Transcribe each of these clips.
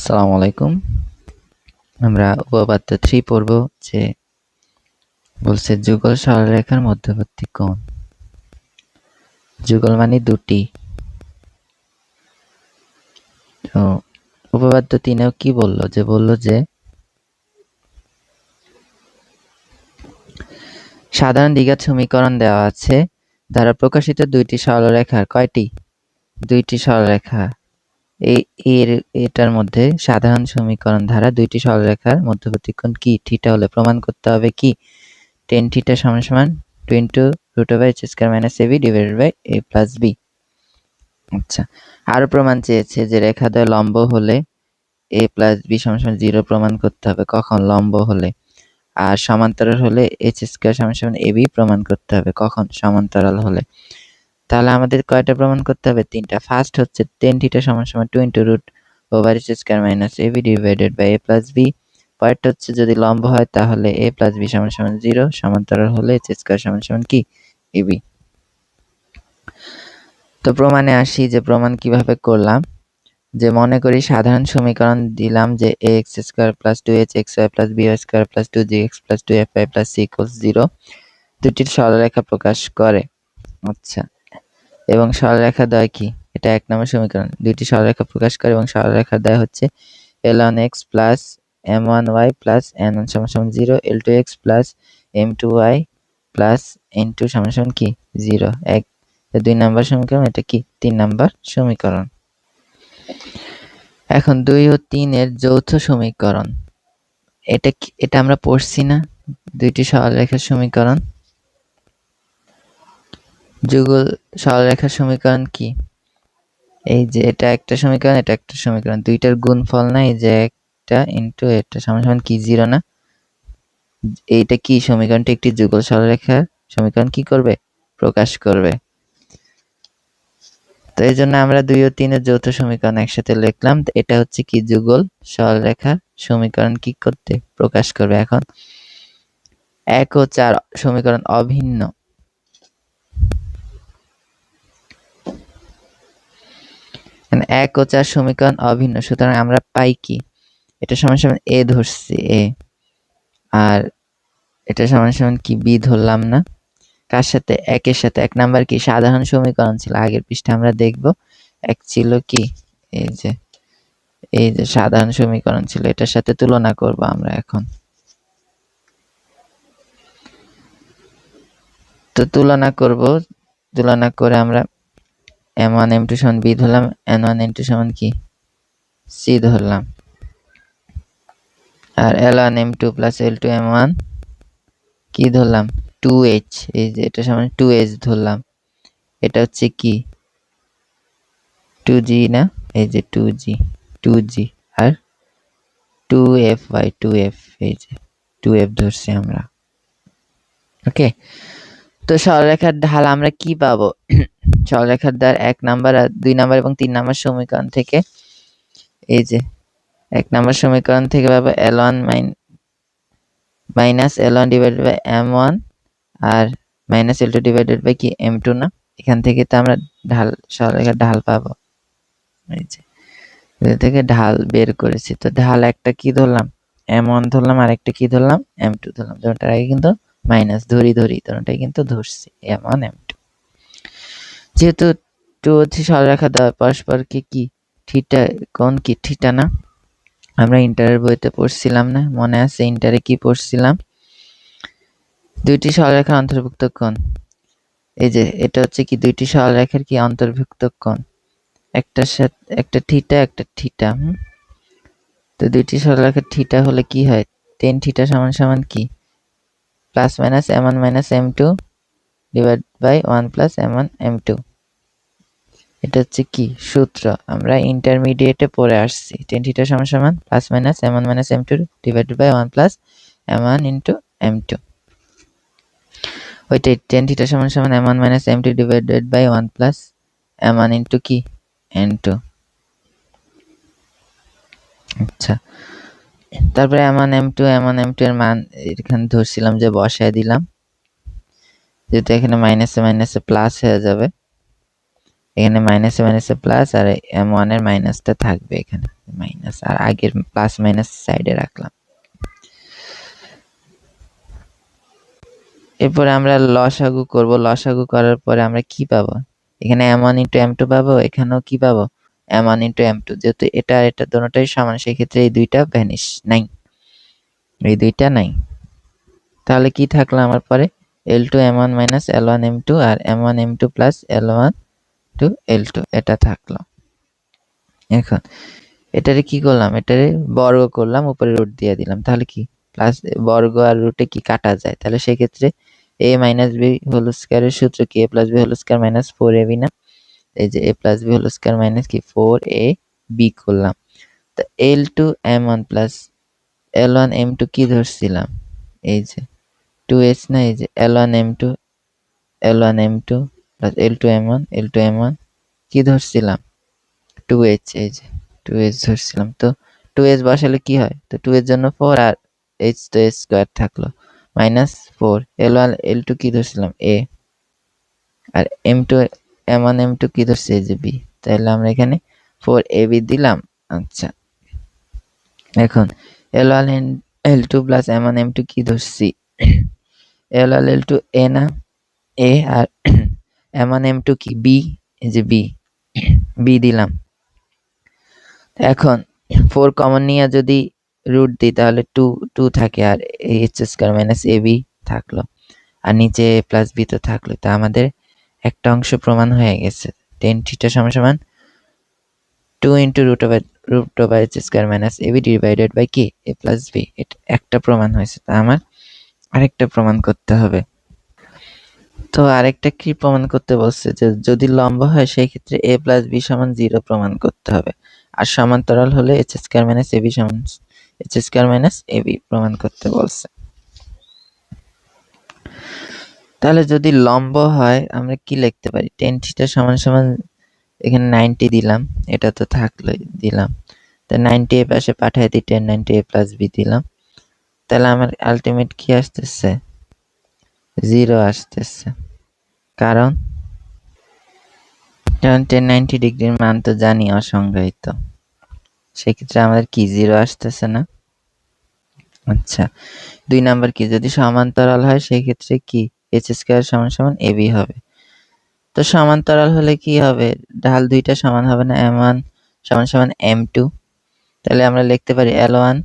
আসসালামু আলাইকুম। আমরা উপপাদ্য 3 পড়ব যে বলছে যুগল সরলরেখার মধ্যবর্তী কোণ। যুগল মানে দুটি। তো উপপাদ্য 3-এও কি বলল? যে সাধারণ দ্বিঘাত সমীকরণ দেওয়া আছে দ্বারা প্রকাশিত দুইটি সরলরেখার কয়টি? দুইটি সরলরেখা এটার মধ্যে সাধারণ সমীকরণ দ্বারা দুইটি সরলরেখার মধ্যবর্তী কোণ কি? থিটা হলে প্রমাণ করতে হবে কি? tan θ = 2 × h² - ab / a + b। আচ্ছা, আরো প্রমাণ চেয়েছে যে রেখাদ্বয় লম্ব হলে a + b = 0 প্রমাণ করতে হবে। কখন? লম্ব হলে। আর সমান্তরাল হলে h² = ab প্রমাণ করতে হবে। কখন? সমান্তরাল হলে। তাহলে আমাদের কয়টা প্রমাণ করতে হবে? 3টা। ফার্স্ট হচ্ছে tan θ = 2 × h² - ab / a + b। পরেরটা হচ্ছে যদি লম্ব হয় তাহলে a + b = 0, সমান্তরাল হলে h² = কি? ab। তো প্রমাণে আসি যে প্রমাণ কিভাবে করলাম। যে মনে করি সাধারণ সমীকরণ দিলাম যে ax² + 2hxy + by² + 2gx + 2fy + c = 0 দুটি সরলরেখা প্রকাশ করে। আচ্ছা, এবং সরলরেখাদ্বয় কি? এটা 1 নম্বর সমীকরণ। দুইটি সরলরেখা প্রকাশ করে এবং সরলরেখাদ্বয় হচ্ছে l1x + m1y + n1 = 0, l2x + m2y + n2 = কি? 0। 2 নম্বর সমীকরণ। এটা কি? 3 নম্বর সমীকরণ। এখন 2 ও 3 এর যৌথ সমীকরণ। এটা আমরা পড়ছি না? দুইটি সরলরেখার সমীকরণ। যুগল সরলরেখার সমীকরণ কি? এই যে এটা একটা সমীকরণ, এটা একটা সমীকরণ। দুইটার গুণফল না, এই যে একটা ইনটু এটা সমান কি 0 না? এইটা কি? সমীকরণটি একটি যুগল সরলরেখার সমীকরণ কি করবে? প্রকাশ করবে। তো এই জন্য আমরা 2 ও 3 এর যৌথ সমীকরণ একসাথে লিখলাম। এটা হচ্ছে কি? যুগল সরলরেখার সমীকরণ কি করতে? প্রকাশ করবে। এখন 1 ও 4 সমীকরণ অভিন্ন। 1 ও 4 সমীকরণ অভিন্ন। সুতরাং আমরা পাই কি? এটা সমান a ধরছি a, আর এটা সমান কি b ধরলাম না? কার সাথে? 1 এর সাথে। 1 নাম্বার কি? সাধারণ সমীকরণ ছিল। আগের পৃষ্ঠা আমরা দেখব। 1 ছিল কি? এই যে সাধারণ সমীকরণ ছিল। এটার সাথে তুলনা করব আমরা এখন। তো তুলনা করব। তুলনা করে আমরা m1 m2 = b ধরলাম, n1 n2 = কি? c ধরলাম। আর l1 m2 + l2 m1 কি ধরলাম? 2h। এই যে এটা সমান 2h ধরলাম। এটা হচ্ছে কি? 2g না? এই যে 2g আর 2f/2f, এই যে 2f ধরছি আমরা। ওকে, তো সরলরেখার ঢাল আমরা কি পাবো? সরলরেখার ঢাল 1 নাম্বার আর 2 নাম্বার এবং 3 নাম্বার সমীকরণ থেকে, এই যে 1 নাম্বার সমীকরণ থেকে পাবো l1 minus l1 divided by m1 আর মাইনাস l2 ডিভাইডেড বাই কি m2 না? এখান থেকে তো আমরা সরলরেখার ঢাল পাবো। এই যে এটা থেকে ঢাল বের করেছি। তো ঢাল একটা কি ধরলাম? m1 ধরলাম, আর একটা কি ধরলাম? m2 ধরলাম। দুটোর আগে কিন্তু মাইনাস ধরি দুটোটাই কিন্তু ধরছি m1 m2। যেহেতু 2 হচ্ছে সরলরেখা দ্বয় পরস্পরকে কি থিটা কোণ কি থিটা না? আমরা ইন্টারের বইতে পড়ছিলাম না? মনে আছে ইন্টারে কি পড়ছিলাম? দুইটি সরলরেখার অন্তর্ভুক্ত কোণ। এই যে এটা হচ্ছে কি দুইটি সরলরেখার কি অন্তর্ভুক্ত কোণ। একটা থিটা। তো দুইটি সরলরেখার থিটা হলে কি হয়? tan θ = কি? ± m1 - m2 divide by 1 + m1 m2। এটা হচ্ছে কি সূত্র? আমরা ইন্টারমিডিয়েটে পড়ে আসছি। tan θ = ± m1 - m2 divided by 1 + m1 * m2। ওইটাই tan θ = m1 - m2 divided by 1 + m1 * কি n2। আচ্ছা, তারপরে m1 m2 এর মান এখানে ধরছিলাম যে বসায় দিলাম, যেহেতু এখানে মাইনাসে মাইনাসে প্লাস হয়ে যাবে। এখানে মাইনাসে মাইনাসে প্লাস, আর m1 এর মাইনাসটা থাকবে এখানে মাইনাস, আর আগের প্লাস মাইনাস সাইডে রাখলাম। এরপরে আমরা লসাগু করব। লসাগু করার পরে আমরা কি পাবো? এখানে m1 ইন্টু m2 পাবো, এখানেও কি পাবো? m1 into m2। যেহেতু এটা এটা দুটোটাই সমান, সেক্ষেত্রে এই দুইটা ভ্যানিশ, নাই, এই দুইটা নাই। তাহলে কি থাকলো আমার পরে? l2 m1 minus l1 m2 আর m1 m2 plus l1 two l2, এটা থাকলো। এখন এটারে কি করলাম? এটারে বর্গ করলাম, উপরে রুট দিয়ে দিলাম। তাহলে কি প্লাস বর্গ আর রুটে কি কাটা যায়? তাহলে সেক্ষেত্রে a মাইনাস বি হোল স্কয়ারের সূত্র কি? a plus B whole square minus 4ab না? এই যে a plus B whole square minus কি 4ab করলাম। তো l2 m1 plus l1 m2 কি ধরছিলাম? এই যে 2h না? এই যে l1 m2 plus l2 m1 কি ধরছিলাম? 2h, এই যে 2h ধরছিলাম। তো 2h বসালে কি হয়? তো 2 এর জন্য 4 আর h তো h স্কয়ার থাকলো মাইনাস 4। l1 l2 কি ধরছিলাম? a, R m2 m1 m2 কি ধরছি? এই যে b। তাহলে আমরা এখানে 4ab দিলাম। আচ্ছা, এখন l1 l2 plus m1 m2 কি ধরছি? l1 l2 a না? a, আর m1 m2 কি b? এই যে b দিলাম। এখন 4 কমন নিয়ে যদি রুট দিই তাহলে 2 থাকে, আর h স্কয়ার মাইনাস ab থাকলো, আর নিচে a প্লাস b তো থাকলো। তা আমাদের একটা অংশ প্রমাণ হয়ে গেছে। tan থিটা সমান সমান 2 into root over h square minus ab divided by কি a প্লাস b। এটা একটা প্রমাণ হয়েছে। তা আমার আরেকটা প্রমাণ করতে হবে। তো আরেকটা কি প্রমাণ করতে বলছে? যে যদি লম্ব হয় সেই ক্ষেত্রে a প্লাস b সমান 0 প্রমাণ করতে হবে, আর সমান্তরাল হলে h স্কয়ার মাইনাস ab সমান h স্কয়ার মাইনাস ab প্রমাণ করতে বলছে। তাহলে যদি লম্ব হয় আমরা কি লিখতে পারি? tan থিটা সমান সমান এখানে 90 দিলাম, এটা তো থাকলোই, দিলাম। তো 90 এর পাশে পাঠিয়ে দিই, tan 90 a প্লাস b দিলাম। তাহলে আমার আলটিমেট কি আসতেছে? 0 আসতেছে। কারণ tan 90 ডিগ্রির মান তো জানি অসংজ্ঞায়িত, সেক্ষেত্রে আমাদের কি 0 আসতেছে না? আচ্ছা, 2 নাম্বার কি? যদি সমান্তরাল হয় সেক্ষেত্রে কি h স্কয়ার সমান সমান ab হবে। তো সমান্তরাল হলে কি হবে? ঢাল দুইটা সমান হবে না? m1 সমান সমান m2। তাহলে আমরা লিখতে পারি l1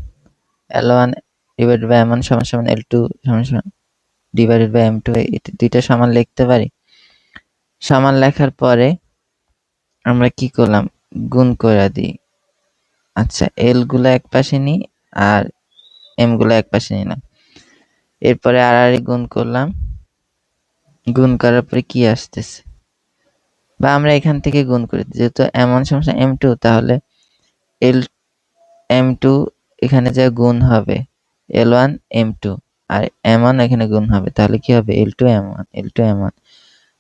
ডিভাইডেড বাই m1 সমান সমান l2 সমান সমান ডিভাইডেড বাই m2। এটা দুইটা সমান লিখতে পারি। সমান লেখার পরে আমরা কি করলাম? গুণ করে দিই। আচ্ছা, l গুলো এক পাশে নিই আর m গুলো এক পাশে নিলাম। এরপরে আর গুণ করলাম। গুণ করার পরে কি আসতেছে? বা আমরা এখান থেকে গুণ করি, যেহেতু m1 সমান m2, তাহলে l m2 এখানে যা গুণ হবে l1 m2, আর m1 এখানে গুণ হবে, তাহলে কি হবে? l2 m1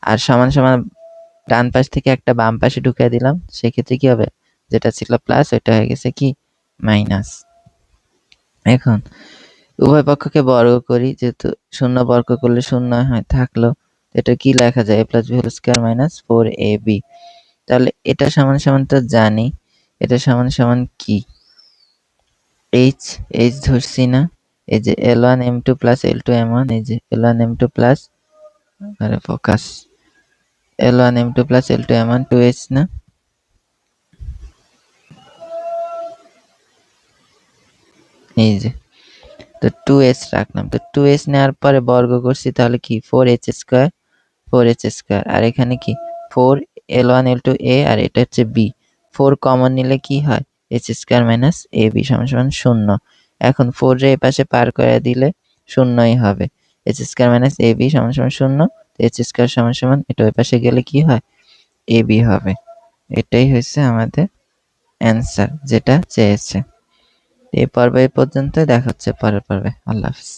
আর সমান সমান ডান পাশ থেকে একটা বাম পাশে ঢুকিয়ে দিলাম, সেক্ষেত্রে কি হবে? যেটা ছিল প্লাস ওইটা হয়ে গেছে কি মাইনাস। এখন উভয় পক্ষকে বর্গ করি, যেহেতু শূন্য বর্গ করলে শূন্য হয় থাকলো। এটা কি লেখা যায়? a plus b whole square minus 4ab। তাহলে এটা সমান সমান তো জানি, এটা সমান সমান কি? h ধরছি না? এই যে l1 m2 plus l2 m1, এই যে l1 m2 প্লাস, আরে focus, l1 m2 plus l2 m1 2h না? এই যে, তো 2h রাখলাম। তো 2h নেওয়ার পরে বর্গ করছি, তাহলে কি 4h স্কয়ার, আর এখানে কি 4 l1 l2 a, আর এটা হচ্ছে b। 4 কমন নিলে কি হয়? h স্কয়ার মাইনাস ab সমান সমান 0। এখন 4 এর পাশে পার করে দিলে শূন্যই হবে। h স্কয়ার মাইনাস ab সমান সমান 0। তো h স্কয়ার সমান সমান এটা ওই পাশে গেলে কি হয়? ab হবে। এটাই হচ্ছে আমাদের অ্যান্সার, যেটা চেয়েছে। এই পর্ব এই পর্যন্ত, দেখা হচ্ছে পরের পর্বে। আল্লাহ হাফেজ।